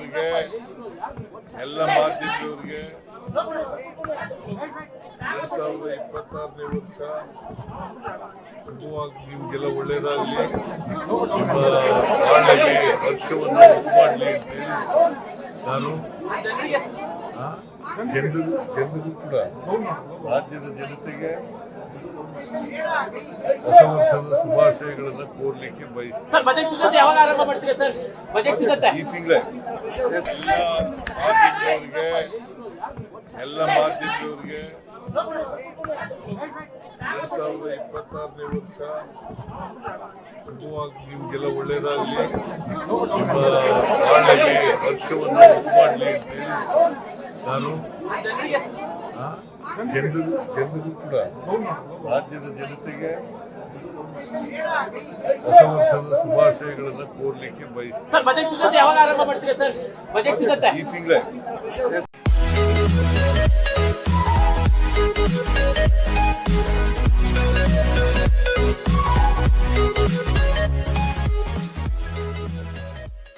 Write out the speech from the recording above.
ನಿಮ್ಮವರಿಗೆ ಎಲ್ಲ ಮಾಧ್ಯಮದವರಿಗೆ 2026ನೇ ವರ್ಷ ಶುಭವಾಗಿ ನಿಮ್ಗೆಲ್ಲ ಒಳ್ಳೇದಾಗಲಿ, ನಿಮ್ಮ ಬಾಳಲ್ಲಿ ವರ್ಷವನ್ನು ಮಾಡಲಿ ಅಂತೇಳಿ ನಾನು ಜನರಿಗೂ ಕೂಡ ರಾಜ್ಯದ ಜನತೆಗೆ ಹೊಸ ವರ್ಷದ ಶುಭಾಶಯಗಳನ್ನು ಕೋರ್ಲಿಕ್ಕೆ ಬಯಸ್ತೀನಿ. ಈ ತಿಂಗಳೇ ಎಲ್ಲ ಮಾಧ್ಯಮದವರಿಗೆ 2026ನೇ ವರ್ಷ ಶುಭವಾಗಿ ನಿಮ್ಗೆಲ್ಲ ಒಳ್ಳೇದಾಗಲಿ, ನಿಮ್ಮ ಬಾಳಲ್ಲಿ ವರ್ಷವನ್ನು ಮಾಡಲಿ ಅಂತೇಳಿ ನಾನು ಜನರಿಗೂ ಕೂಡ ರಾಜ್ಯದ ಜನತೆಗೆ ಹೊಸ ವರ್ಷದ ಶುಭಾಶಯಗಳನ್ನು ಕೋರ್ಲಿಕ್ಕೆ ಬಯಸ್ತೀನಿ. ಈ ತಿಂಗಳೇ